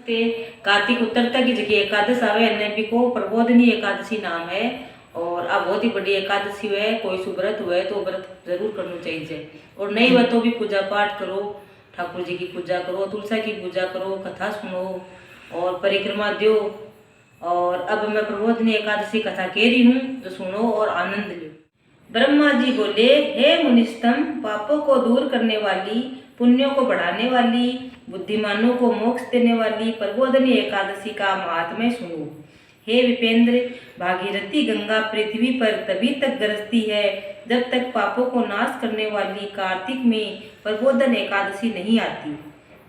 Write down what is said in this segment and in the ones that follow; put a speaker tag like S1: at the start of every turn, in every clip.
S1: ते कार्तिक उतरता की जगह एकादश आवे अन्य भी को प्रबोधनी एकादशी नाम है। और अब बहुत ही बड़ी एकादशी है, कोई सुव्रत हुए तो व्रत जरूर करना चाहिए। और नहीं हुआ तो भी पूजा पाठ करो, ठाकुर जी की पूजा करो, तुलसा की पूजा करो, कथा सुनो और परिक्रमा दो। और अब मैं प्रबोधनी एकादशी कथा कह रही हूँ, तो सुनो और आनंद लो। ब्रह्मा जी बोले, हे मुनिस्तम, पापों को दूर करने वाली, पुण्यों को बढ़ाने वाली, बुद्धिमानों को मोक्ष देने वाली प्रबोधनी एकादशी का महात्म्य सुनो। हे विपेंद्र, भागीरथी गंगा पृथ्वी पर तभी तक गरजती है जब तक पापों को नाश करने वाली कार्तिक में प्रबोधन एकादशी नहीं आती।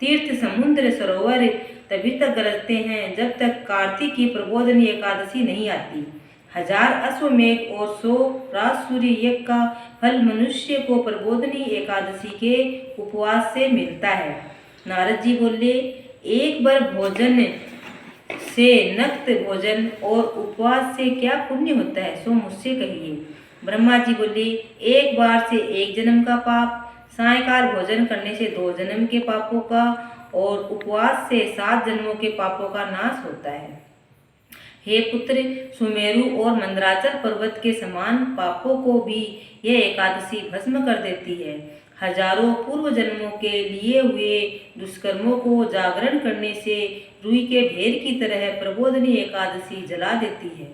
S1: तीर्थ समुद्र सरोवर तभी तक गरजते हैं जब तक कार्तिक की प्रबोधनी एकादशी नहीं आती। 1000 अश्वमेघ और 100 राजसूर्य यज्ञ का फल मनुष्य को प्रबोधनी एकादशी के उपवास से मिलता है। नारद जी बोले, एक बार भोजन से नक्त भोजन और उपवास से क्या पुण्य होता है, सो मुझसे कहिए। ब्रह्मा जी बोले, एक बार से 1 जन्म का पाप, सायकाल भोजन करने से 2 जन्म के पापों का और उपवास से 7 जन्मों के पापों का नाश होता है। हे पुत्र, सुमेरु और मंदराचल पर्वत के समान पापों को भी यह एकादशी भस्म कर देती है। हजारों पूर्व जन्मों के लिए हुए दुष्कर्मों को जागरण करने से रुई के ढेर की तरह प्रबोधनी एकादशी जला देती है।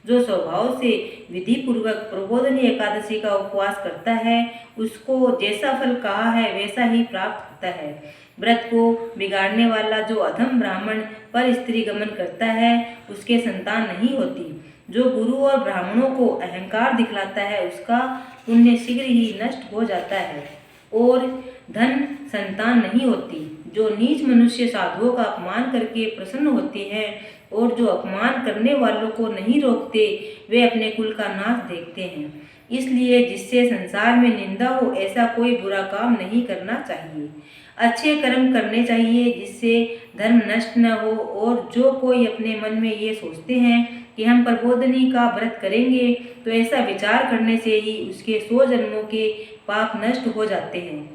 S1: जो स्वभाव से विधि पूर्वक प्रबोधनी एकादशी का उपवास करता है, उसको जैसा फल कहा है वैसा ही प्राप्त होता है। व्रत को बिगाड़ने वाला जो अधम ब्राह्मण पर स्त्री गमन करता है, उसके संतान नहीं होती। जो गुरु और ब्राह्मणों को अहंकार दिखलाता है, उसका पुण्य शीघ्र ही नष्ट हो जाता है और धन संतान नहीं होती। जो नीच मनुष्य साधुओं का अपमान करके प्रसन्न होते हैं और जो अपमान करने वालों को नहीं रोकते, वे अपने कुल का नाश देखते हैं। इसलिए जिससे संसार में निंदा हो, ऐसा कोई बुरा काम नहीं करना चाहिए। अच्छे कर्म करने चाहिए जिससे धर्म नष्ट न हो। और जो कोई अपने मन में ये सोचते हैं कि हम प्रबोधनी का व्रत करेंगे, तो ऐसा विचार करने से ही उसके 100 जन्मों के पाप नष्ट हो जाते हैं।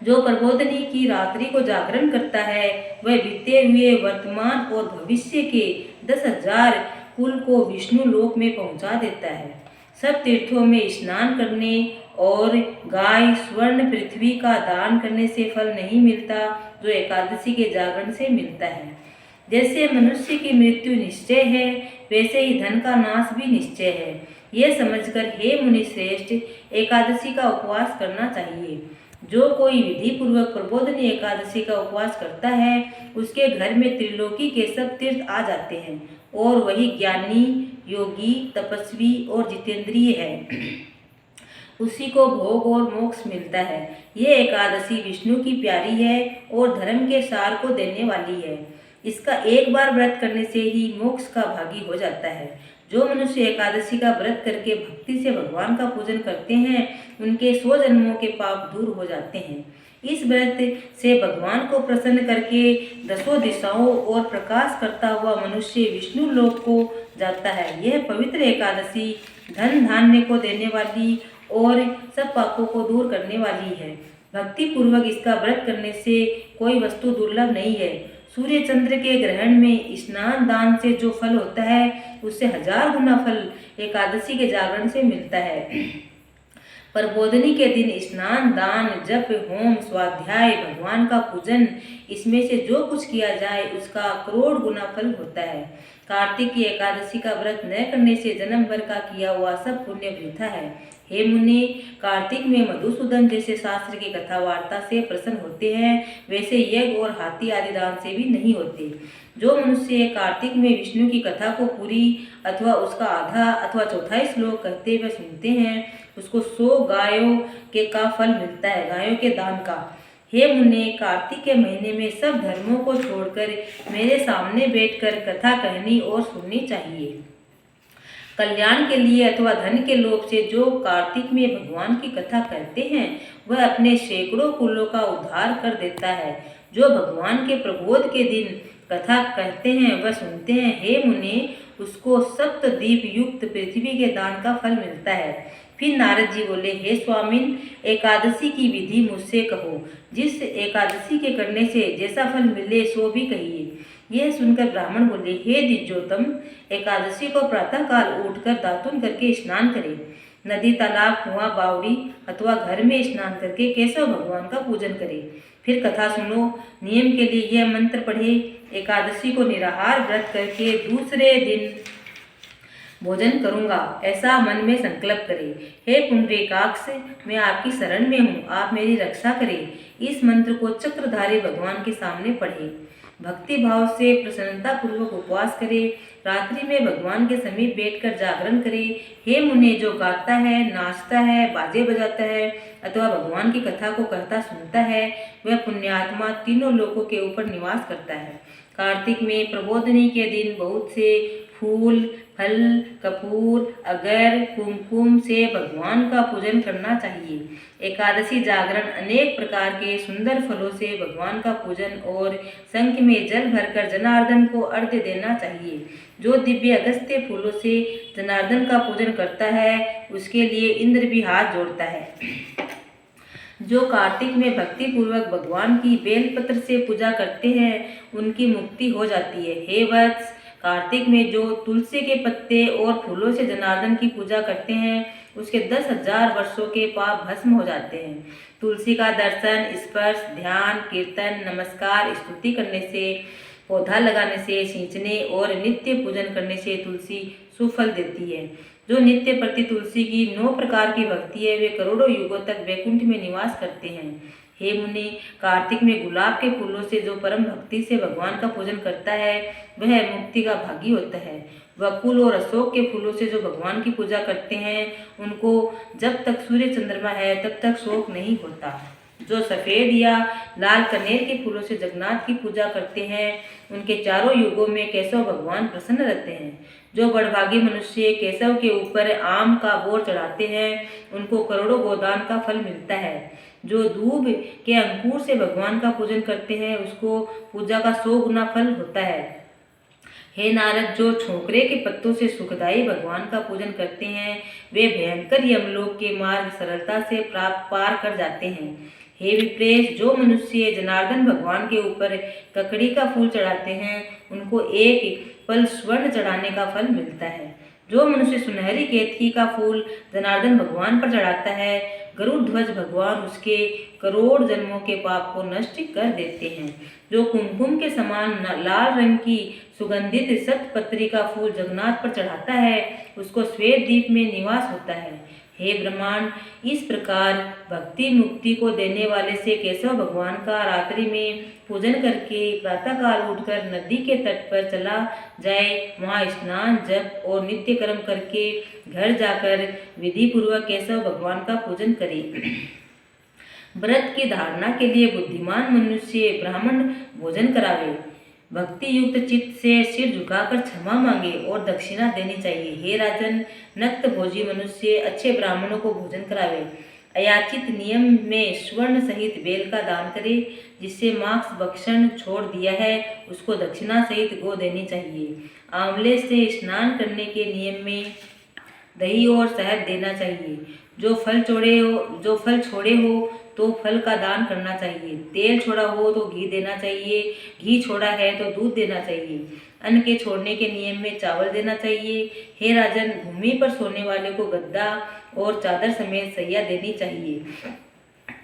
S1: जो प्रबोधनी की रात्रि को जागरण करता है, वह बीते हुए वर्तमान और भविष्य के 10,000 कुल को विष्णु लोक में पहुंचा देता है। सब तीर्थों में स्नान करने और गाय स्वर्ण पृथ्वी का दान करने से फल नहीं मिलता, जो एकादशी के जागरण से मिलता है। जैसे मनुष्य की मृत्यु निश्चय है, वैसे ही धन का नाश भी निश्चय है। यह समझकर हे मुनि श्रेष्ठ, एकादशी का उपवास करना चाहिए। जो कोई विधि पूर्वक प्रबोधनी एकादशी का उपवास करता है, उसके घर में त्रिलोकी के सब तीर्थ आ जाते हैं और वही ज्ञानी, योगी, तपस्वी और जितेंद्रिय है। उसी को भोग और मोक्ष मिलता है। ये एकादशी विष्णु की प्यारी है और धर्म के सार को देने वाली है। इसका एक बार व्रत करने से ही मोक्ष का भागी हो जाता है। जो मनुष्य एकादशी का व्रत करके भक्ति से भगवान का पूजन करते हैं, उनके 100 जन्मों के पाप दूर हो जाते हैं। इस व्रत से भगवान को प्रसन्न करके 10 दिशाओं और प्रकाश करता हुआ मनुष्य विष्णु लोक को जाता है। यह पवित्र एकादशी धन धान्य को देने वाली और सब पापों को दूर करने वाली है। भक्ति पूर्वक इसका व्रत करने से कोई वस्तु दुर्लभ नहीं है। सूर्य चंद्र के ग्रहण में स्नान दान से जो फल होता है, उससे 1000 गुना फल एकादशी के जागरण से मिलता है। प्रबोधनी के दिन स्नान दान जप होम स्वाध्याय भगवान का पूजन, इसमें से जो कुछ किया जाए उसका करोड़ गुना फल होता है। कार्तिक की एकादशी का व्रत न करने से जन्म भर का किया हुआ सब पुण्य वृथा है। हे मुनि, कार्तिक में मधुसूदन जैसे शास्त्र की कथा वार्ता से प्रसन्न होते हैं, वैसे यज्ञ और हाथी आदि दान से भी नहीं होते। जो मनुष्य कार्तिक में विष्णु की कथा को पूरी अथवा उसका आधा अथवा चौथाई श्लोक कहते हुए सुनते हैं, उसको 100 गायों के का फल मिलता है, गायों के दान का। हे मुने, कार्तिक के महीने में सब धर्मों को छोड़कर मेरे सामने बैठकर कथा कहनी और सुननी चाहिए। कल्याण के लिए अथवा धन के लोभ से जो कार्तिक में भगवान की कथा कहते हैं, वह अपने सैकड़ों कुलों का उद्धार कर देता है। जो भगवान के प्रबोध के दिन कथा कहते हैं वह सुनते हैं, हे मुने, उसको सप्तद्वीप युक्त पृथ्वी के दान का फल मिलता है। फिर नारद जी बोले, हे स्वामिन, एकादशी की विधि मुझसे कहो। जिस एकादशी के करने से जैसा फल मिले सो भी कहिए। यह सुनकर ब्राह्मण बोले, हे द्विजोतम, एकादशी को प्रातःकाल उठकर दातुन करके स्नान करें। नदी, तालाब, कुआं, बावड़ी अथवा घर में स्नान करके केशव भगवान का पूजन करें। फिर कथा सुनो। नियम के लिए यह मंत्र पढ़े। एकादशी को निराहार व्रत करके दूसरे दिन भोजन करूंगा, ऐसा मन में संकल्प करें। हे पुंडरीकाक्ष, मैं आपकी शरण में हूँ, आप मेरी रक्षा करें। इस मंत्र को चक्रधारी भगवान के सामने पढ़े। भक्ति भाव से प्रसन्नता पूर्वक उपवास करे। रात्रि में भगवान के समीप बैठकर जागरण करे। हे मुने, जो गाता है, नाचता है, बाजे बजाता है अथवा भगवान की कथा को कहता सुनता है, वह पुण्यात्मा तीनों लोकों के ऊपर निवास करता है। कार्तिक में प्रबोधनी के दिन बहुत से फूल, फल, कपूर, अगर, कुमकुम से भगवान का पूजन करना चाहिए। एकादशी जागरण अनेक प्रकार के सुंदर फलों से भगवान का पूजन और शंख में जल भरकर जनार्दन को अर्घ्य देना चाहिए। जो दिव्य अगस्त्य फूलों से जनार्दन का पूजन करता है, उसके लिए इंद्र भी हाथ जोड़ता है। जो कार्तिक में भक्ति पूर्वक भगवान की बेलपत्र से पूजा करते हैं, उनकी मुक्ति हो जाती है। हे वत्स, कार्तिक में जो तुलसी के पत्ते और फूलों से जनार्दन की पूजा करते हैं, उसके 10,000 वर्षों के पाप भस्म हो जाते हैं। तुलसी का दर्शन, स्पर्श, ध्यान, कीर्तन, नमस्कार, स्तुति करने से, पौधा लगाने से, सींचने और नित्य पूजन करने से तुलसी सुफल देती है। जो नित्य प्रति तुलसी की 9 प्रकार की भक्ति है, वे करोड़ों युगों तक वैकुंठ में निवास करते हैं। हे मुनि, कार्तिक में गुलाब के फूलों से जो परम भक्ति से भगवान का पूजन करता है, वह मुक्ति का भागी होता है। वकुल और अशोक के फूलों से जो भगवान की पूजा करते हैं, उनको जब तक सूर्य चंद्रमा है तब तक शोक नहीं होता। जो सफ़ेद या लाल कनेर के फूलों से जगन्नाथ की पूजा करते हैं, उनके चारों युगों में केशव भगवान प्रसन्न रहते हैं। जो बड़भागी मनुष्य केशव के ऊपर आम का बोर चढ़ाते हैं, उनको करोड़ों गोदान का फल मिलता है। जो दूब के अंकुर से भगवान का पूजन करते हैं, उसको पूजा का 100 गुना फल होता है। हे नारद, जो छोकरे के पत्तों से सुखदायी भगवान का पूजन करते हैं, वे भयंकर यमलोक के मार्ग सरलता से प्राप्त पार कर जाते हैं। हे विप्रेश, जो मनुष्य जनार्दन भगवान के ऊपर ककड़ी का फूल चढ़ाते हैं, उनको एक फल स्वर्ण चढ़ाने का फल मिलता है। जो मनुष्य सुनहरी केतकी का फूल जनार्दन भगवान पर चढ़ाता है, गरुड़ ध्वज भगवान उसके करोड़ जन्मों के पाप को नष्ट कर देते हैं। जो कुमकुम के समान लाल रंग की सुगंधित शतपत्री का फूल जगन्नाथ पर चढ़ाता है, उसको श्वेत द्वीप में निवास होता है। हे ब्रह्मांड, इस प्रकार भक्ति मुक्ति को देने वाले से केशव भगवान का रात्रि में पूजन करके प्रातःकाल उठकर नदी के तट पर चला जाए, वहाँ स्नान, जप और नित्य कर्म करके घर जाकर विधि पूर्वक केशव भगवान का पूजन करे। व्रत की धारणा के लिए बुद्धिमान मनुष्य ब्राह्मण भोजन करावे। भक्ति युक्त चित्त से सिर झुकाकर क्षमा मांगे और दक्षिणा देनी चाहिए। हे राजन, नक्त भोजी मनुष्य अच्छे ब्राह्मणों को भोजन करावे। अयाचित नियम में स्वर्ण सहित बेल का दान करे। जिससे मांस भक्षण छोड़ दिया है, उसको दक्षिणा सहित गो देनी चाहिए। आंवले से स्नान करने के नियम में दही और शहद देना चाहिए। जो फल छोड़े हो तो फल का दान करना चाहिए। तेल छोड़ा हो तो घी देना चाहिए। घी छोड़ा है तो दूध देना चाहिए। अन्न के छोड़ने के नियम में चावल देना चाहिए। हे राजन, भूमि पर सोने वाले को गद्दा और चादर समेत सैया देनी चाहिए।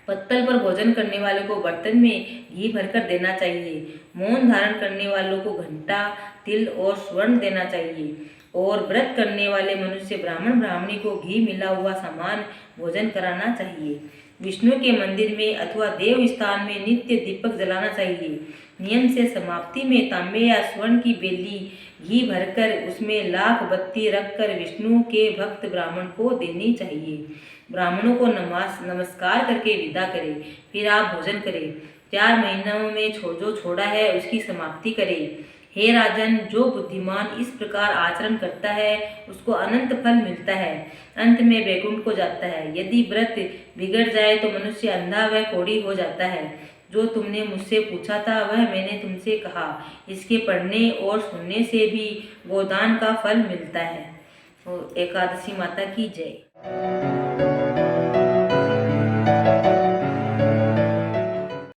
S1: पत्तल पर भोजन करने वाले को बर्तन में घी भरकर देना चाहिए। मौन धारण करने वालों को घंटा, तिल और स्वर्ण देना चाहिए। और व्रत करने वाले मनुष्य ब्राह्मण ब्राह्मणी को घी मिला हुआ सामान भोजन कराना चाहिए। विष्णु के मंदिर में अथवा देव स्थान में नित्य दीपक जलाना चाहिए। नियम से समाप्ति में तांबे या स्वर्ण की बेली घी भरकर उसमें लाख बत्ती रखकर विष्णु के भक्त ब्राह्मण को देनी चाहिए। ब्राह्मणों को नमस्कार करके विदा करें, फिर आप भोजन करें। 4 महीनों में जो छोड़ा है उसकी समाप्ति करें। हे राजन, जो बुद्धिमान इस प्रकार आचरण करता है, उसको अनंत फल मिलता है। अंत में वैकुंठ को जाता है। यदि व्रत बिगड़ जाए तो मनुष्य अंधा व कोढ़ी हो जाता है। जो तुमने मुझसे पूछा था वह मैंने तुमसे कहा। इसके पढ़ने और सुनने से भी गोदान का फल मिलता है। एकादशी माता की जय।